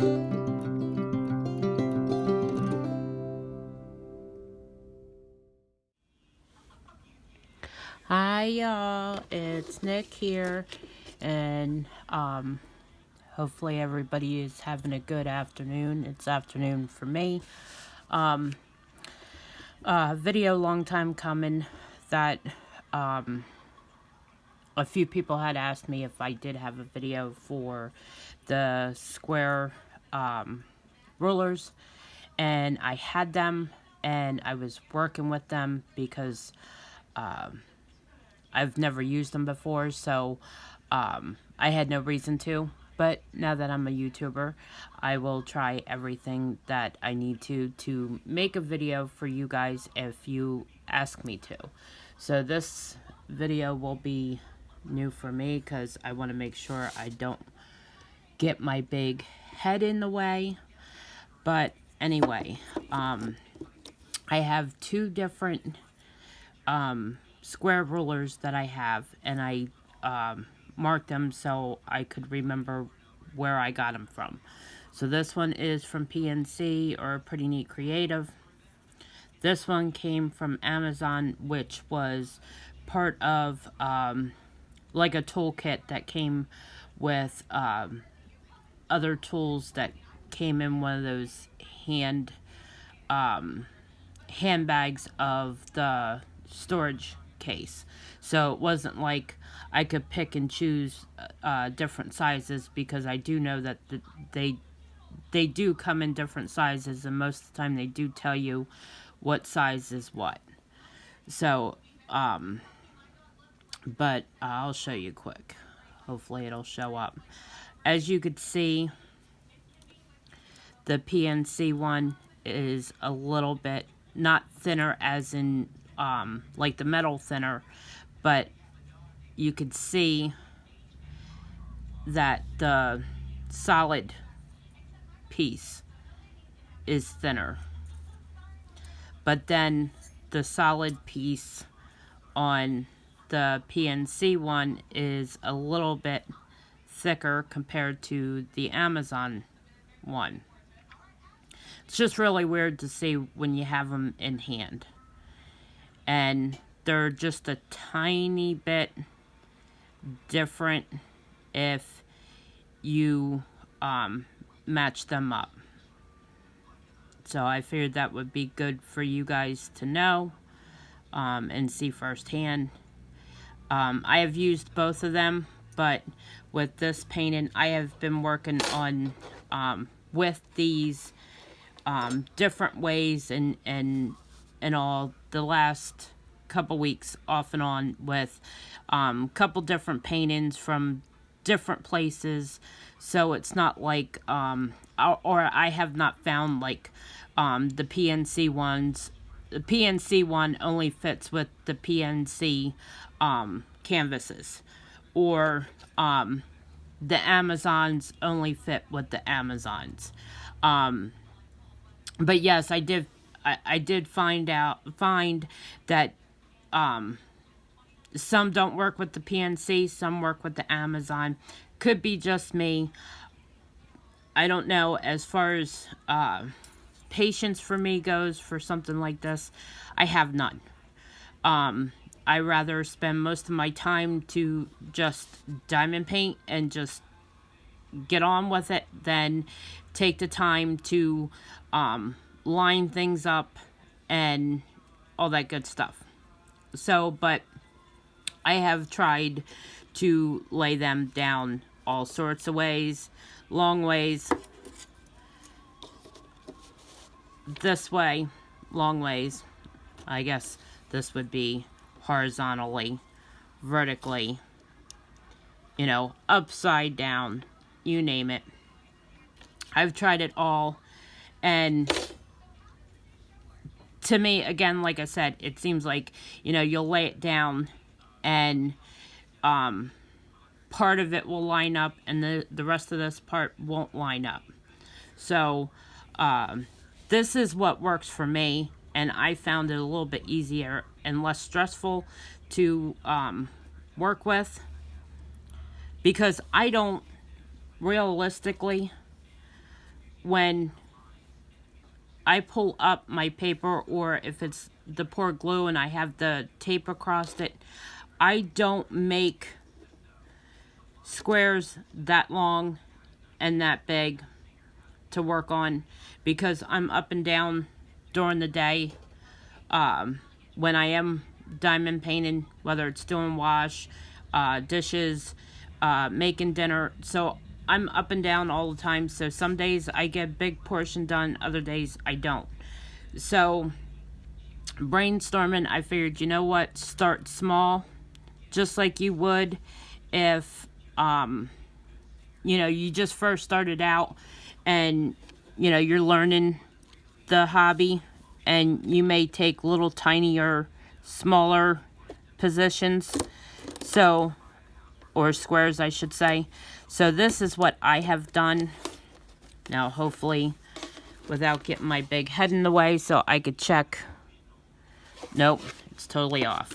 Hi y'all, it's Nick here, and hopefully everybody is having a good afternoon. It's afternoon for me. Video long time coming that a few people had asked me if I did have a video for the square rulers, and I had them, and I was working with them because I've never used them before, so I had no reason to. But now that I'm a YouTuber, I will try everything that I need to make a video for you guys if you ask me to. So this video will be new for me because I want to make sure I don't get my big head in the way. But anyway, I have two different square rulers that I have, and I marked them so I could remember where I got them from. So this one is from PNC, or Pretty Neat Creative. This one came from Amazon, which was part of like a toolkit that came with other tools that came in one of those handbags of the storage case. So it wasn't like I could pick and choose different sizes, because I do know that they do come in different sizes, and most of the time they do tell you what size is what. So but I'll show you quick. Hopefully it'll show up. As you could see, the PNC one is a little bit not thinner as in like the metal thinner, but you could see that the solid piece is thinner. But then the solid piece on the PNC one is a little bit thicker compared to the Amazon one. It's just really weird to see when you have them in hand. And they're just a tiny bit different if you match them up. So I figured that would be good for you guys to know and see firsthand. I have used both of them, but with this painting, I have been working on with these different ways and all the last couple weeks, off and on, with couple different paintings from different places. So it's not like or I have not found like the PNC ones. The PNC one only fits with the PNC canvases, or the Amazons only fit with the Amazons. But yes, I did find that some don't work with the PNC, some work with the Amazon. Could be just me. I don't know. As far as patience for me goes for something like this, I have none. I rather spend most of my time to just diamond paint and just get on with it than take the time to line things up and all that good stuff. So, but I have tried to lay them down all sorts of ways, long ways, this way, long ways. I guess this would be horizontally, vertically, you know, upside down, you name it. I've tried it all, and to me, again, like I said, it seems like, you know, you'll lay it down and part of it will line up and the rest of this part won't line up. So this is what works for me, and I found it a little bit easier and less stressful to work with, because I don't realistically when I pull up my paper, or if it's the pour glue and I have the tape across it, I don't make squares that long and that big to work on, because I'm up and down during the day when I am diamond painting, whether it's doing wash, dishes, making dinner. So I'm up and down all the time. So some days I get a big portion done, other days I don't. So brainstorming, I figured, you know what, start small, just like you would if you know, you just first started out and, you know, you're learning the hobby, and you may take little tinier, smaller positions, so, or squares, I should say. So this is what I have done. Now, hopefully, without getting my big head in the way, so I could check. Nope, it's totally off.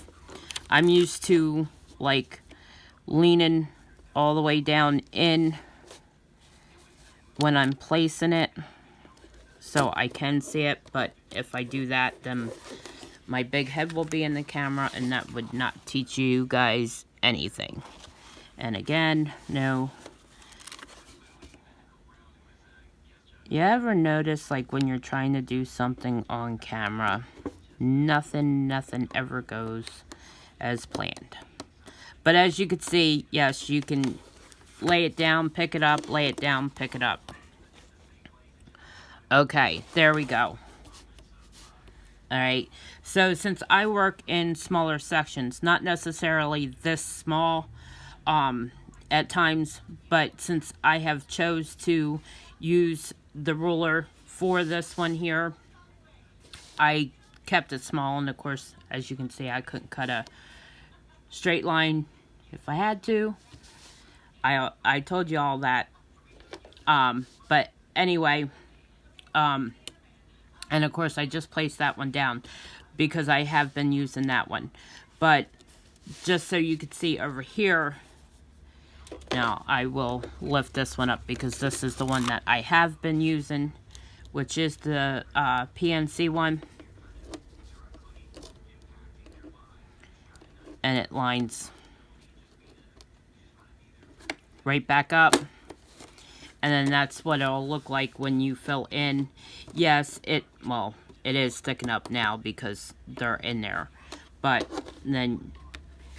I'm used to, like, leaning all the way down in when I'm placing it, so I can see it, but if I do that, then my big head will be in the camera, and that would not teach you guys anything. And again, no. You ever notice, like, when you're trying to do something on camera, nothing ever goes as planned? But as you can see, yes, you can lay it down, pick it up, lay it down, pick it up. Okay, there we go. Alright, so since I work in smaller sections, not necessarily this small at times, but since I have chose to use the ruler for this one here, I kept it small. And of course, as you can see, I couldn't cut a straight line if I had to. I told you all that. But anyway, and of course I just placed that one down because I have been using that one. But just so you could see over here, now I will lift this one up because this is the one that I have been using, which is the PNC one. And it lines right back up, and then that's what it'll look like when you fill in. Yes, it is sticking up now because they're in there, but then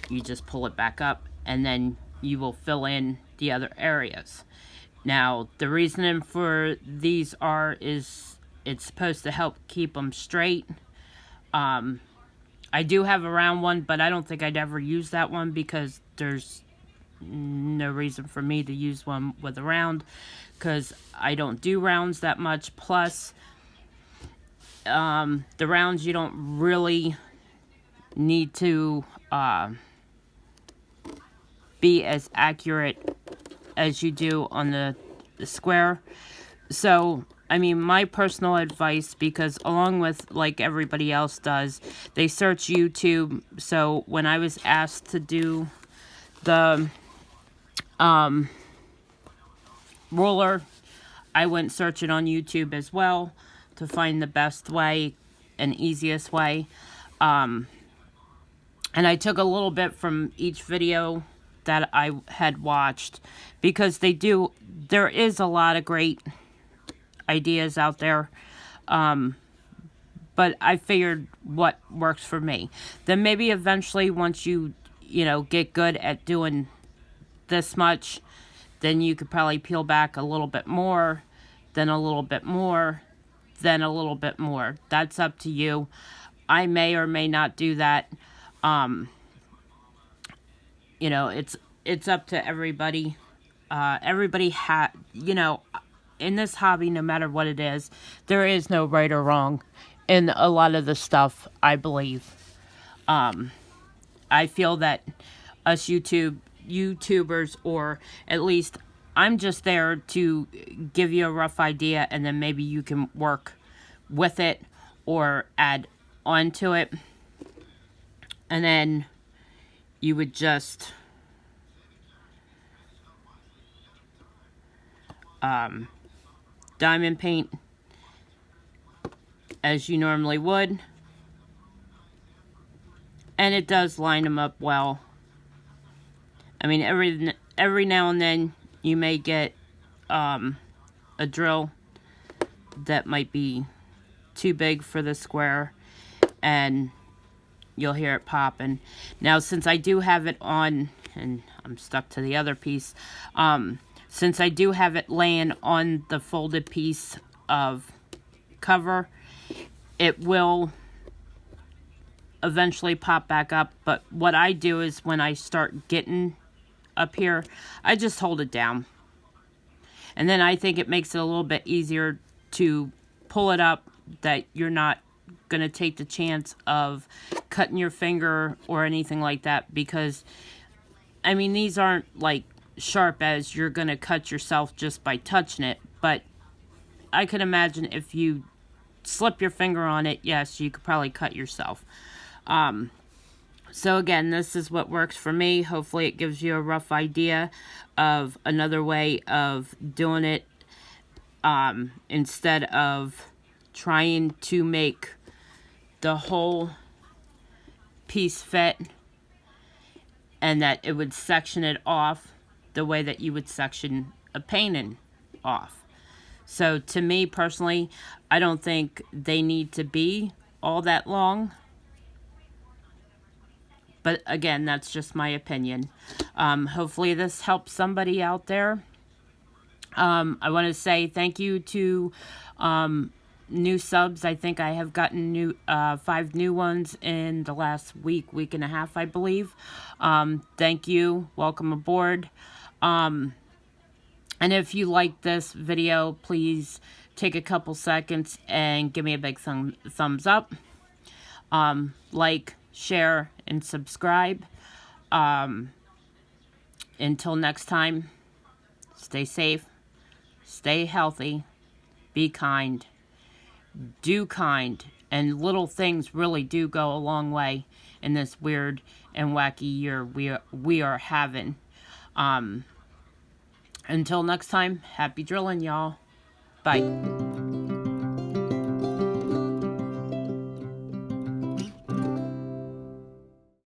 you just pull it back up, and then you will fill in the other areas. Now, the reasoning for these is it's supposed to help keep them straight. I do have a round one, but I don't think I'd ever use that one because there's no reason for me to use one with a round, because I don't do rounds that much. Plus, the rounds you don't really need to be as accurate as you do on the square. So, I mean, my personal advice, because along with, like everybody else does, they search YouTube. So when I was asked to do the ruler, I went searching on YouTube as well to find the best way and easiest way. And I took a little bit from each video that I had watched, because there is a lot of great ideas out there, but I figured what works for me. Then maybe eventually, once you get good at doing this much, then you could probably peel back a little bit more, then a little bit more, then a little bit more. That's up to you. I may or may not do that. It's up to everybody. Everybody in this hobby, no matter what it is, there is no right or wrong in a lot of the stuff, I believe. I feel that us YouTubers, or at least I'm just there to give you a rough idea, and then maybe you can work with it or add on to it. And then you would just diamond paint as you normally would. And it does line them up well. I mean, every now and then you may get a drill that might be too big for the square, and you'll hear it popping. Now, since I do have it on, and I'm stuck to the other piece, since I do have it laying on the folded piece of cover, it will eventually pop back up. But what I do is when I start getting up here, I just hold it down. And then I think it makes it a little bit easier to pull it up, that you're not going to take the chance of cutting your finger or anything like that, because I mean, these aren't like sharp as you're going to cut yourself just by touching it, but I could imagine if you slip your finger on it, yes, you could probably cut yourself. So again, this is what works for me. Hopefully it gives you a rough idea of another way of doing it, instead of trying to make the whole piece fit, and that it would section it off the way that you would section a painting off. So to me personally, I don't think they need to be all that long. But again, that's just my opinion. Hopefully this helps somebody out there. I want to say thank you to new subs. I think I have gotten 5 new ones in the last week and a half, I believe. Thank you. Welcome aboard. And if you like this video, please take a couple seconds and give me a big thumbs up. Like, share, and subscribe. Until next time, stay safe, stay healthy, be kind, do kind, and little things really do go a long way in this weird and wacky year we are having. Until next time, happy drilling, y'all. Bye.